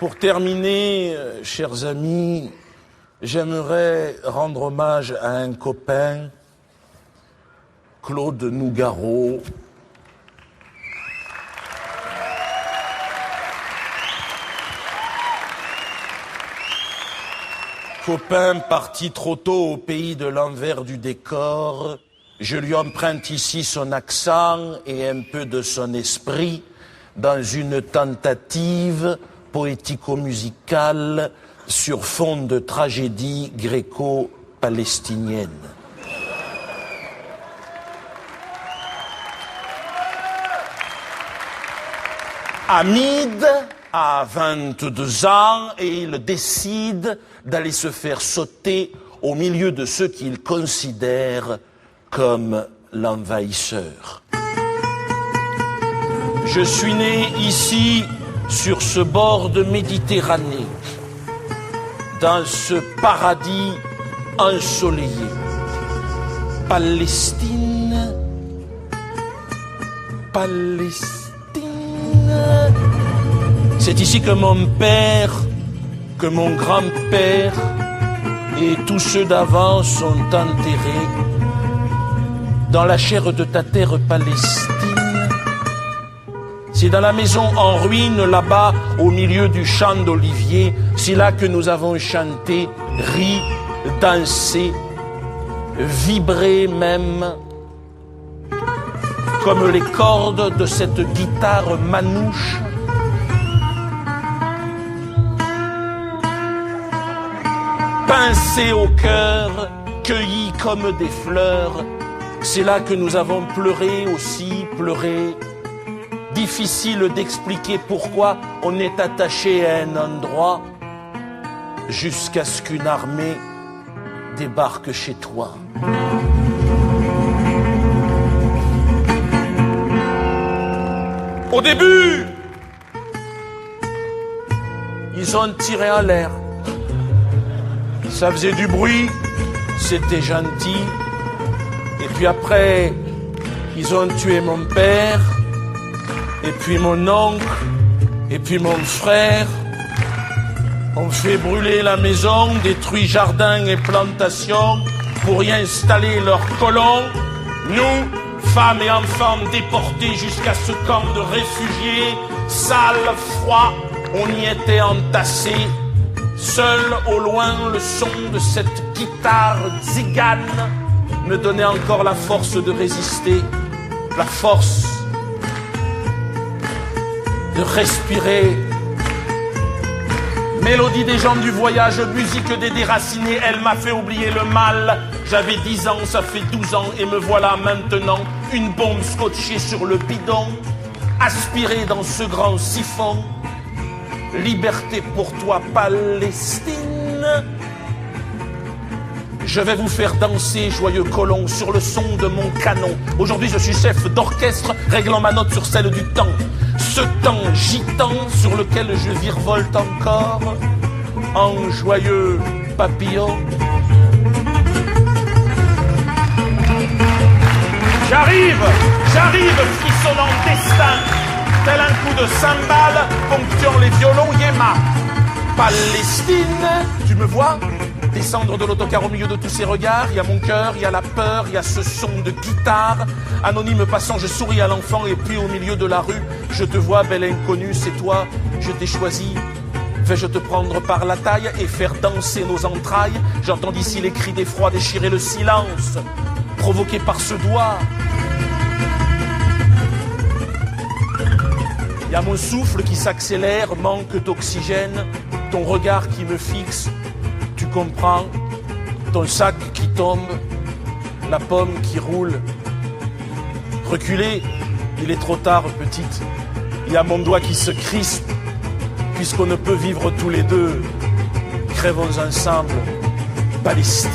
Pour terminer, chers amis, j'aimerais rendre hommage à un copain, Claude Nougaro. Copain parti trop tôt au pays de l'envers du décor, je lui emprunte ici son accent et un peu de son esprit dans une tentative poético-musicale sur fond de tragédie gréco-palestinienne. Hamid a 22 ans et il décide d'aller se faire sauter au milieu de ceux qu'il considère comme l'envahisseur. Je suis né ici, sur ce bord de Méditerranée, dans ce paradis ensoleillé. Palestine, Palestine. C'est ici que mon père, que mon grand-père et tous ceux d'avant sont enterrés dans la chair de ta terre Palestine. C'est dans la maison en ruine, là-bas, au milieu du champ d'olivier, c'est là que nous avons chanté, ri, dansé, vibré même, comme les cordes de cette guitare manouche. Pincé au cœur, cueilli comme des fleurs, c'est là que nous avons pleuré aussi, pleuré. Difficile d'expliquer pourquoi on est attaché à un endroit jusqu'à ce qu'une armée débarque chez toi. Au début, ils ont tiré en l'air. Ça faisait du bruit, c'était gentil. Et puis après, ils ont tué mon père, et puis mon oncle, et puis mon frère. On fait brûler la maison, détruit jardins et plantations pour y installer leurs colons. Nous, femmes et enfants déportés jusqu'à ce camp de réfugiés, sale, froid, on y était entassés. Seul au loin, le son de cette guitare tzigane me donnait encore la force de résister, la force de respirer. Mélodie des gens du voyage, musique des déracinés, elle m'a fait oublier le mal. J'avais 10 ans, ça fait 12 ans, et me voilà maintenant, une bombe scotchée sur le bidon, aspirée dans ce grand siphon. Liberté pour toi, Palestine. Je vais vous faire danser, joyeux colons, sur le son de mon canon. Aujourd'hui, je suis chef d'orchestre, réglant ma note sur celle du temps. Ce temps gitan sur lequel je virevolte encore, en joyeux papillon. J'arrive, frissonnant destin, tel un coup de cymbale, ponctuant les violons Yéma. Palestine, tu me vois descendre de l'autocar au milieu de tous ces regards. Il y a mon cœur, il y a la peur, il y a ce son de guitare. Anonyme passant, je souris à l'enfant, et puis au milieu de la rue, je te vois, belle inconnue, c'est toi, je t'ai choisi. Vais-je te prendre par la taille et faire danser nos entrailles? J'entends d'ici les cris d'effroi déchirer le silence, provoqué par ce doigt. Il y a mon souffle qui s'accélère, manque d'oxygène, ton regard qui me fixe, tu comprends, ton sac qui tombe, la pomme qui roule. Reculez, il est trop tard, petite. Il y a mon doigt qui se crispe, puisqu'on ne peut vivre tous les deux. Crèvons ensemble, Palestine.